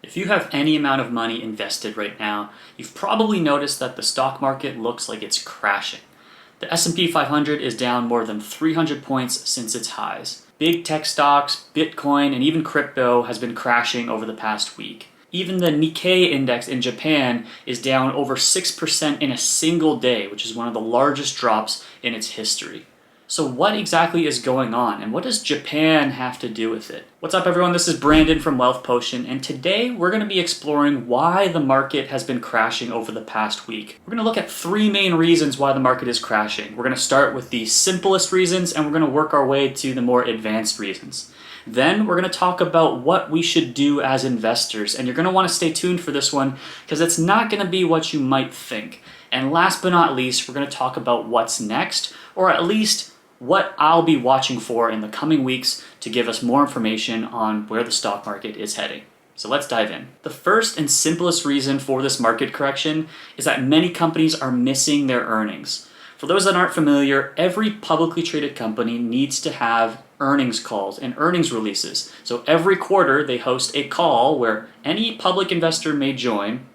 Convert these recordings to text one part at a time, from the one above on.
If you have any amount of money invested right now, you've probably noticed that the stock market looks like it's crashing. The S&P 500 is down more than 300 points since its highs. Big tech stocks, Bitcoin, and even crypto has been crashing over the past week. Even the Nikkei Index in Japan is down over 6% in a single day, which is one of the largest drops in its history. So what exactly is going on, and what does Japan have to do with it? What's up, everyone? This is Brandon from Wealth Potion, and today we're going to be exploring why the market has been crashing over the past week. We're going to look at three main reasons why the market is crashing. We're going to start with the simplest reasons, and we're going to work our way to the more advanced reasons. Then we're going to talk about what we should do as investors, and you're going to want to stay tuned for this one because it's not going to be what you might think. And last but not least, we're going to talk about what's next, or at least what I'll be watching for in the coming weeks to give us more information on where the stock market is heading. So let's dive in. The first and simplest reason for this market correction is that many companies are missing their earnings. For those that aren't familiar, every publicly traded company needs to have earnings calls and earnings releases. So every quarter they host a call where any public investor may join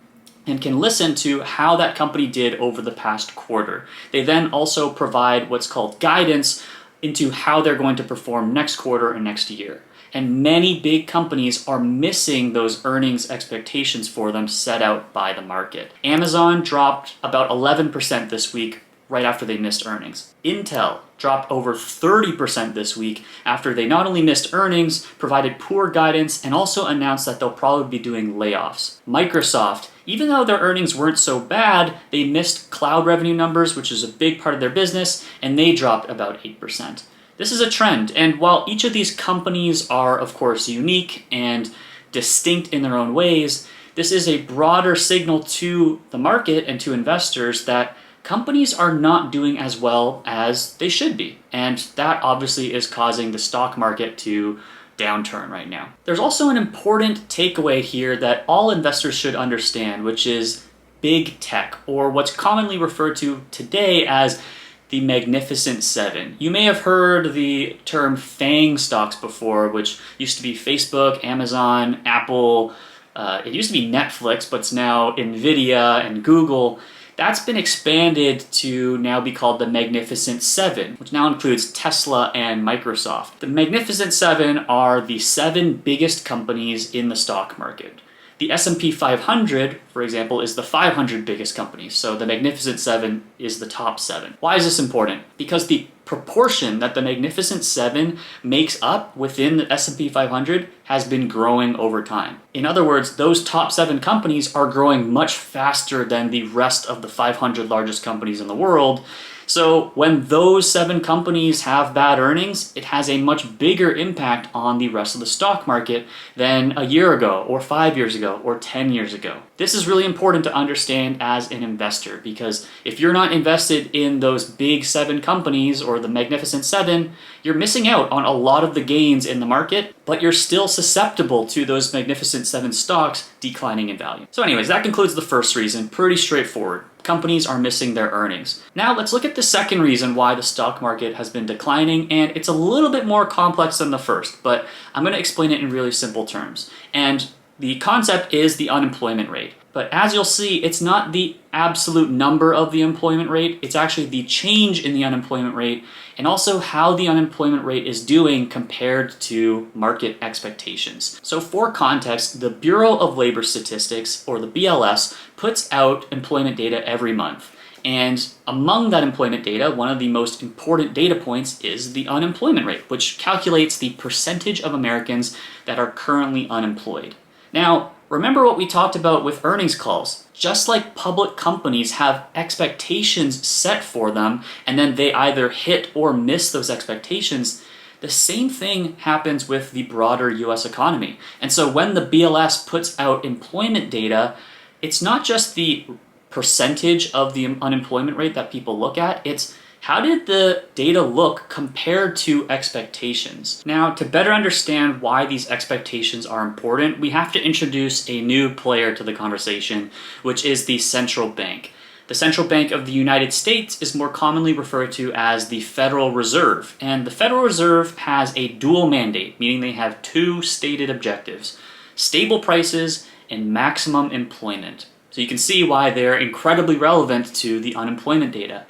and can listen to how that company did over the past quarter. They then also provide what's called guidance into how they're going to perform next quarter and next year. And many big companies are missing those earnings expectations for them set out by the market. Amazon dropped about 11% this week right after they missed earnings. Intel dropped over 30% this week after they not only missed earnings, provided poor guidance, and also announced that they'll probably be doing layoffs. Microsoft, even though their earnings weren't so bad, they missed cloud revenue numbers, which is a big part of their business, and they dropped about 8%. This is a trend, and while each of these companies are, of course, unique and distinct in their own ways, this is a broader signal to the market and to investors that companies are not doing as well as they should be. And that obviously is causing the stock market to downturn right now. There's also an important takeaway here that all investors should understand, which is big tech, or what's commonly referred to today as the Magnificent Seven. You may have heard the term FANG stocks before, which used to be Facebook, Amazon, Apple, it used to be Netflix, but it's now Nvidia and Google. That's been expanded to now be called the Magnificent Seven, which now includes Tesla and Microsoft. The Magnificent Seven are the 7 biggest companies in the stock market. The S&P 500, for example, is the 500 biggest companies, so the Magnificent Seven is the top 7. Why is this important? Because the proportion that the Magnificent Seven makes up within the S&P 500 has been growing over time. In other words, those top 7 companies are growing much faster than the rest of the 500 largest companies in the world. So when those 7 companies have bad earnings, it has a much bigger impact on the rest of the stock market than a year ago, or 5 years ago, or 10 years ago. This is really important to understand as an investor, because if you're not invested in those big 7 companies or the Magnificent Seven, you're missing out on a lot of the gains in the market, but you're still susceptible to those Magnificent Seven stocks declining in value. So anyways, that concludes the first reason. Pretty straightforward. Companies are missing their earnings. Now let's look at the second reason why the stock market has been declining, and it's a little bit more complex than the first, but I'm going to explain it in really simple terms. And the concept is the unemployment rate. But as you'll see, it's not the absolute number of the employment rate, it's actually the change in the unemployment rate and also how the unemployment rate is doing compared to market expectations. So for context, the Bureau of Labor Statistics, or the BLS, puts out employment data every month. And among that employment data, one of the most important data points is the unemployment rate, which calculates the percentage of Americans that are currently unemployed. Now, remember what we talked about with earnings calls. Just like public companies have expectations set for them, and then they either hit or miss those expectations, the same thing happens with the broader US economy. And so when the BLS puts out employment data, it's not just the percentage of the unemployment rate that people look at, it's how did the data look compared to expectations? Now, to better understand why these expectations are important, we have to introduce a new player to the conversation, which is the central bank. The Central Bank of the United States is more commonly referred to as the Federal Reserve, and the Federal Reserve has a dual mandate, meaning they have 2 stated objectives: stable prices and maximum employment. So you can see why they're incredibly relevant to the unemployment data.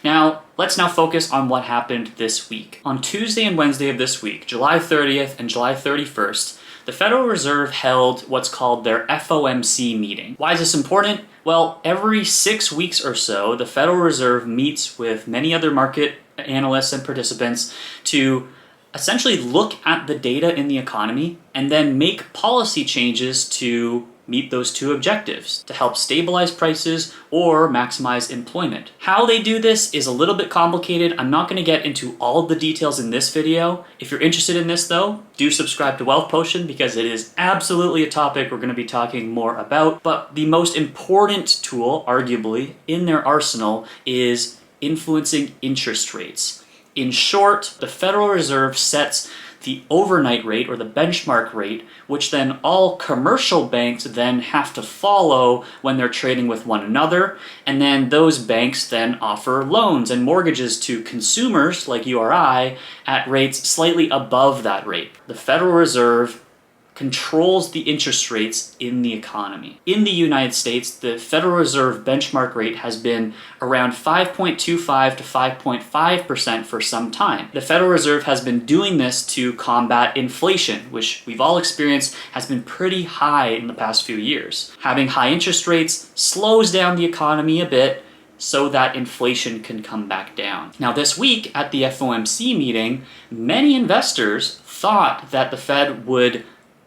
Let's now focus on what happened this week. On Tuesday and Wednesday of this week, July 30th and July 31st, the Federal Reserve held what's called their FOMC meeting. Why is this important? Well, every 6 weeks or so, the Federal Reserve meets with many other market analysts and participants to essentially look at the data in the economy and then make policy changes to meet those two objectives, to help stabilize prices or maximize employment. How they do this is a little bit complicated. I'm not going to get into all of the details in this video. If you're interested in this though, do subscribe to Wealth Potion because it is absolutely a topic we're going to be talking more about. But the most important tool, arguably, in their arsenal is influencing interest rates. In short, the Federal Reserve sets the overnight rate or the benchmark rate, which then all commercial banks then have to follow when they're trading with one another. And then those banks then offer loans and mortgages to consumers like you or I at rates slightly above that rate. The Federal Reserve controls the interest rates in the economy. In the United States, the Federal Reserve benchmark rate has been around 5.25 to 5.5% for some time. The Federal Reserve has been doing this to combat inflation, which we've all experienced has been pretty high in the past few years. Having high interest rates slows down the economy a bit so that inflation can come back down. Now this week at the FOMC meeting, many investors thought that the Fed would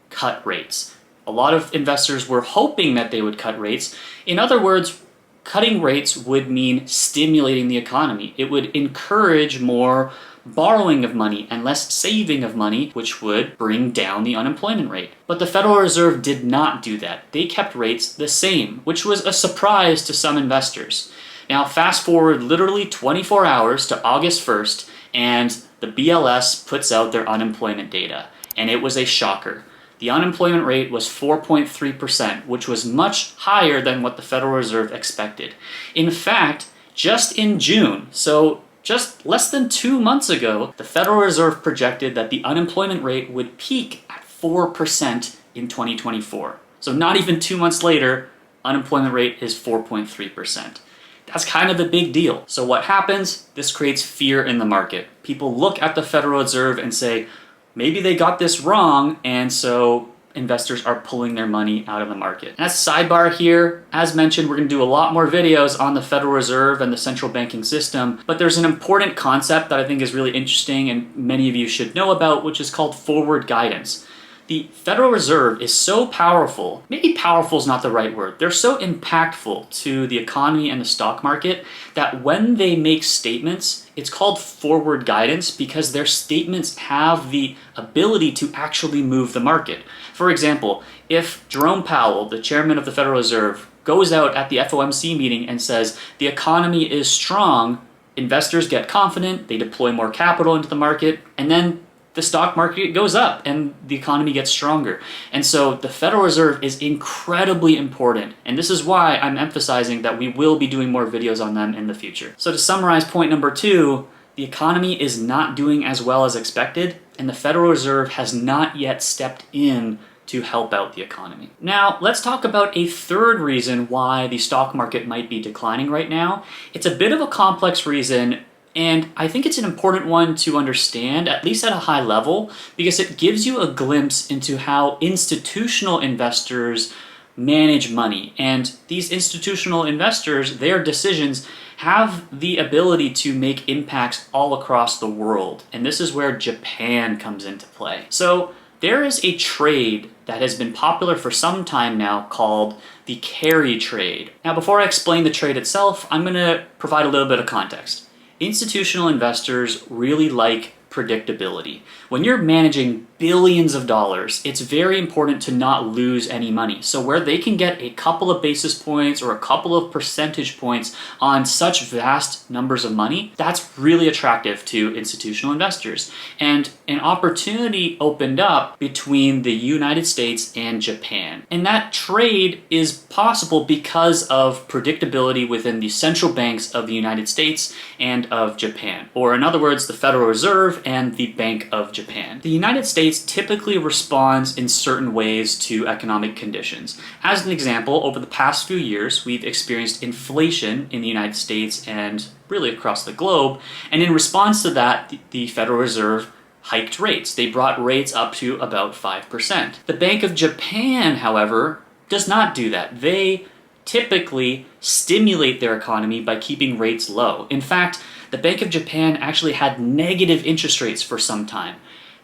cut rates. A lot of investors were hoping that they would cut rates. In other words, cutting rates would mean stimulating the economy. It would encourage more borrowing of money and less saving of money, which would bring down the unemployment rate. But the Federal Reserve did not do that. They kept rates the same, which was a surprise to some investors. Now fast forward literally 24 hours to August 1st, and the BLS puts out their unemployment data, and it was a shocker. The unemployment rate was 4.3%, which was much higher than what the Federal Reserve expected. In fact, just in June, so just less than 2 months ago, the Federal Reserve projected that the unemployment rate would peak at 4% in 2024. So not even 2 months later, unemployment rate is 4.3%. That's kind of a big deal. So what happens? This creates fear in the market. People look at the Federal Reserve and say, maybe they got this wrong, and so investors are pulling their money out of the market. As a sidebar here, as mentioned, we're going to do a lot more videos on the Federal Reserve and the central banking system, but there's an important concept that I think is really interesting and many of you should know about, which is called forward guidance. The Federal Reserve is so powerful, maybe powerful is not the right word, they're so impactful to the economy and the stock market that when they make statements, it's called forward guidance because their statements have the ability to actually move the market. For example, if Jerome Powell, the chairman of the Federal Reserve, goes out at the FOMC meeting and says the economy is strong, investors get confident, they deploy more capital into the market, and then the stock market goes up and the economy gets stronger. And so the Federal Reserve is incredibly important. And this is why I'm emphasizing that we will be doing more videos on them in the future. So to summarize point number 2, the economy is not doing as well as expected, and the Federal Reserve has not yet stepped in to help out the economy. Now, let's talk about a third reason why the stock market might be declining right now. It's a bit of a complex reason, and I think it's an important one to understand, at least at a high level, because it gives you a glimpse into how institutional investors manage money. And these institutional investors, their decisions have the ability to make impacts all across the world. And this is where Japan comes into play. So there is a trade that has been popular for some time now called the carry trade. Now, before I explain the trade itself, I'm going to provide a little bit of context. Institutional investors really like predictability. When you're managing billions of dollars, it's very important to not lose any money. So where they can get a couple of basis points or a couple of percentage points on such vast numbers of money, that's really attractive to institutional investors. And an opportunity opened up between the United States and Japan. And that trade is possible because of predictability within the central banks of the United States and of Japan. Or in other words, the Federal Reserve and the Bank of Japan. The United States States typically responds in certain ways to economic conditions. As an example, over the past few years, we've experienced inflation in the United States and really across the globe, and in response to that, the Federal Reserve hiked rates. They brought rates up to about 5%. The Bank of Japan, however, does not do that. They typically stimulate their economy by keeping rates low. In fact, the Bank of Japan actually had negative interest rates for some time.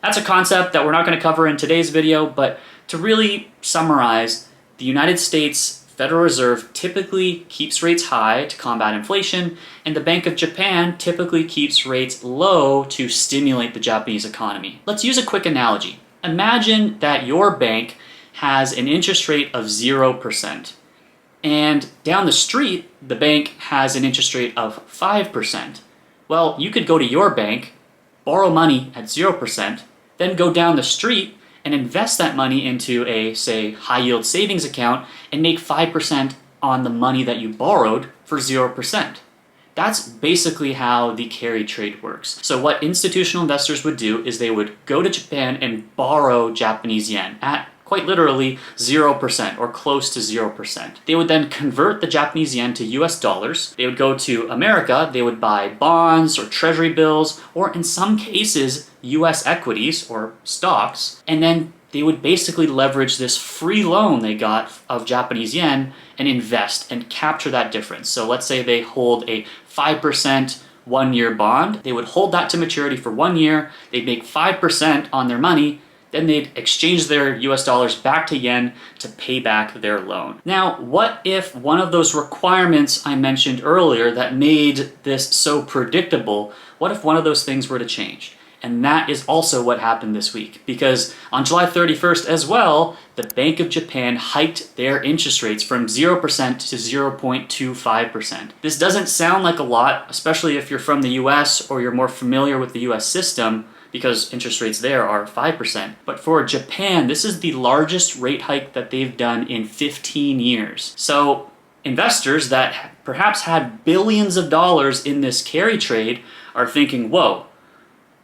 That's a concept that we're not going to cover in today's video, but to really summarize, the United States Federal Reserve typically keeps rates high to combat inflation, and the Bank of Japan typically keeps rates low to stimulate the Japanese economy. Let's use a quick analogy. Imagine that your bank has an interest rate of 0%, and down the street, the bank has an interest rate of 5%. Well, you could go to your bank, borrow money at 0%, then go down the street and invest that money into a, say, high-yield savings account and make 5% on the money that you borrowed for 0%. That's basically how the carry trade works. So what institutional investors would do is they would go to Japan and borrow Japanese yen at quite literally 0% or close to 0%. They would then convert the Japanese yen to US dollars. They would go to America, they would buy bonds or treasury bills, or in some cases, US equities or stocks, and then they would basically leverage this free loan they got of Japanese yen and invest and capture that difference. So let's say they hold a 5% one-year bond. They would hold that to maturity for 1 year. They'd make 5% on their money. Then they'd exchange their US dollars back to yen to pay back their loan. Now, what if one of those requirements I mentioned earlier that made this so predictable, what if one of those things were to change? And that is also what happened this week, because on July 31st as well, the Bank of Japan hiked their interest rates from 0% to 0.25%. This doesn't sound like a lot, especially if you're from the US or you're more familiar with the US system, because interest rates there are 5%. But for Japan, this is the largest rate hike that they've done in 15 years. So investors that perhaps had billions of dollars in this carry trade are thinking, whoa,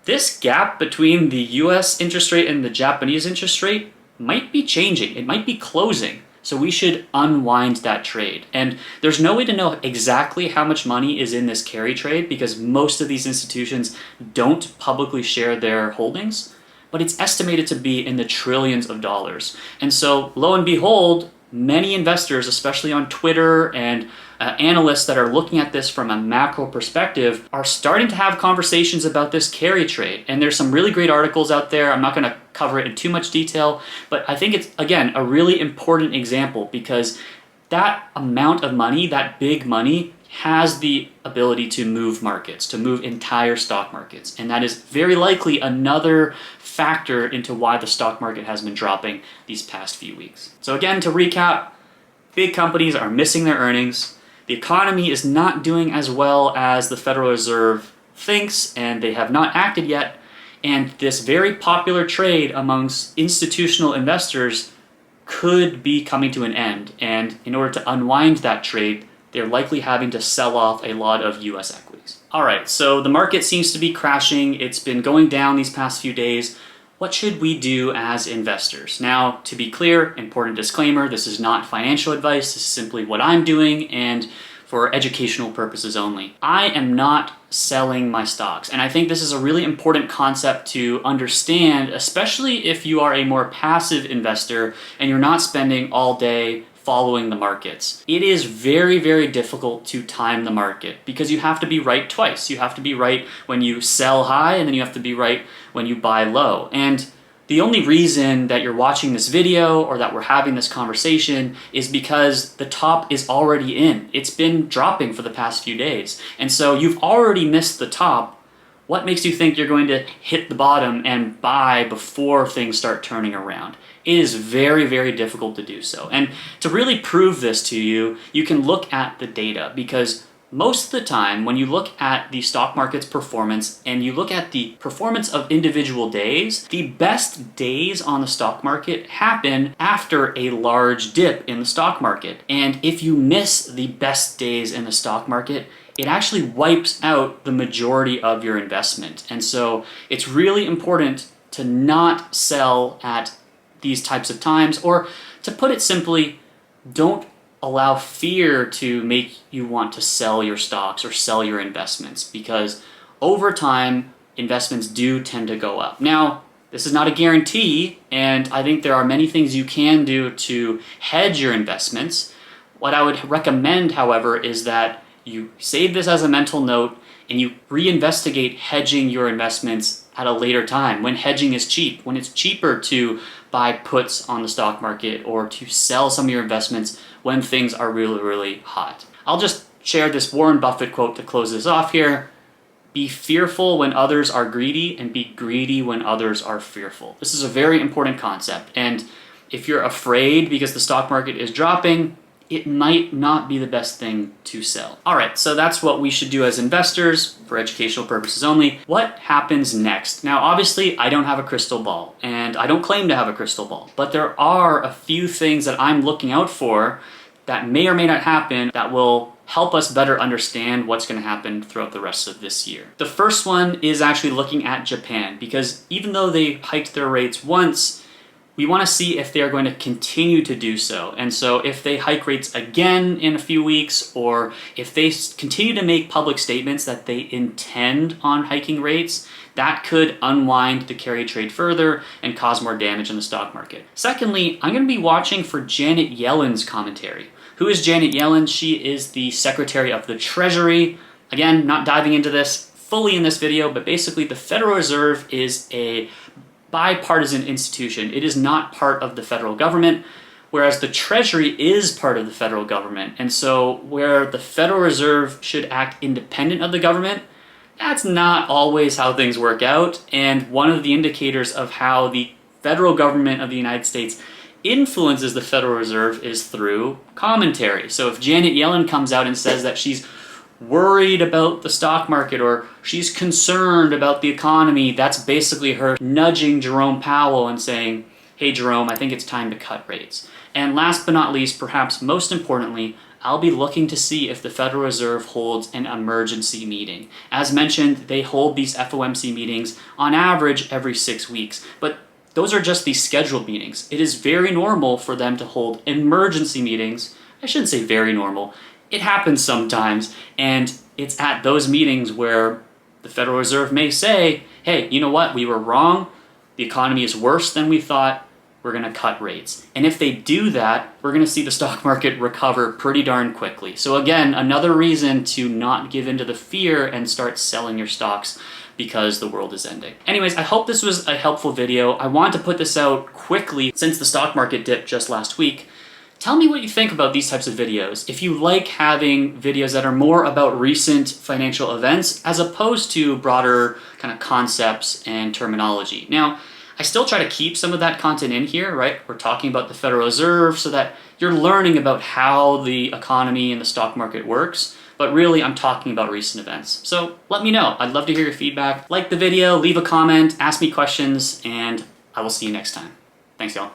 this gap between the US interest rate and the Japanese interest rate might be changing. It might be closing. So we should unwind that trade. And there's no way to know exactly how much money is in this carry trade because most of these institutions don't publicly share their holdings, but it's estimated to be in the trillions of dollars. And so lo and behold, many investors, especially on Twitter and analysts that are looking at this from a macro perspective, are starting to have conversations about this carry trade. And there's some really great articles out there. I'm not going to cover it in too much detail, but I think it's, again, a really important example because that amount of money, that big money, has the ability to move markets, to move entire stock markets. And that is very likely another factor into why the stock market has been dropping these past few weeks. So again, to recap, big companies are missing their earnings. The economy is not doing as well as the Federal Reserve thinks, and they have not acted yet. And this very popular trade amongst institutional investors could be coming to an end. And in order to unwind that trade, they're likely having to sell off a lot of US equities. All right, so the market seems to be crashing. It's been going down these past few days. What should we do as investors? Now, to be clear, important disclaimer, this is not financial advice. This is simply what I'm doing and for educational purposes only. I am not selling my stocks, and I think this is a really important concept to understand, especially if you are a more passive investor and you're not spending all day following the markets. It is very, very difficult to time the market because you have to be right twice. You have to be right when you sell high and then you have to be right when you buy low. And the only reason that you're watching this video or that we're having this conversation is because the top is already in. It's been dropping for the past few days. And so you've already missed the top. What makes you think you're going to hit the bottom and buy before things start turning around? It is very, very difficult to do so. And to really prove this to you, you can look at the data because most of the time when you look at the stock market's performance and you look at the performance of individual days, the best days on the stock market happen after a large dip in the stock market. And if you miss the best days in the stock market, it actually wipes out the majority of your investment. And so it's really important to not sell at these types of times, or to put it simply, don't allow fear to make you want to sell your stocks or sell your investments, because over time, investments do tend to go up. Now, this is not a guarantee, and I think there are many things you can do to hedge your investments. What I would recommend, however, is that you save this as a mental note and you reinvestigate hedging your investments at a later time, when hedging is cheap, when it's cheaper to buy puts on the stock market or to sell some of your investments when things are really, really hot. I'll just share this Warren Buffett quote to close this off here. Be fearful when others are greedy, and be greedy when others are fearful. This is a very important concept, and if you're afraid because the stock market is dropping, it might not be the best thing to sell. All right, so that's what we should do as investors for educational purposes only. What happens next? Now, obviously, I don't have a crystal ball, and I don't claim to have a crystal ball, but there are a few things that I'm looking out for that may or may not happen that will help us better understand what's going to happen throughout the rest of this year. The first one is actually looking at Japan, because even though they hiked their rates once, we want to see if they are going to continue to do so. And so if they hike rates again in a few weeks, or if they continue to make public statements that they intend on hiking rates, that could unwind the carry trade further and cause more damage in the stock market. Secondly, I'm going to be watching for Janet Yellen's commentary. Who is Janet Yellen? She is the Secretary of the Treasury. Again, not diving into this fully in this video, but basically the Federal Reserve is a bipartisan institution. It is not part of the federal government, whereas the Treasury is part of the federal government. And so where the Federal Reserve should act independent of the government, that's not always how things work out. And one of the indicators of how the federal government of the United States influences the Federal Reserve is through commentary. So if Janet Yellen comes out and says that she's worried about the stock market or she's concerned about the economy, that's basically her nudging Jerome Powell and saying, hey Jerome, I think it's time to cut rates. And last but not least, perhaps most importantly, I'll be looking to see if the Federal Reserve holds an emergency meeting. As mentioned, they hold these FOMC meetings on average every 6 weeks, but those are just these scheduled meetings. It is very normal for them to hold emergency meetings. I shouldn't say very normal. It happens sometimes, and it's at those meetings where the Federal Reserve may say, hey, you know what, we were wrong, the economy is worse than we thought, we're going to cut rates. And if they do that, we're going to see the stock market recover pretty darn quickly. So again, another reason to not give into the fear and start selling your stocks because the world is ending. Anyways, I hope this was a helpful video. I want to put this out quickly since the stock market dipped just last week. Tell me what you think about these types of videos. If you like having videos that are more about recent financial events as opposed to broader kind of concepts and terminology. Now, I still try to keep some of that content in here, right? We're talking about the Federal Reserve so that you're learning about how the economy and the stock market works, but really I'm talking about recent events. So let me know. I'd love to hear your feedback. Like the video, leave a comment, ask me questions, and I will see you next time. Thanks, y'all.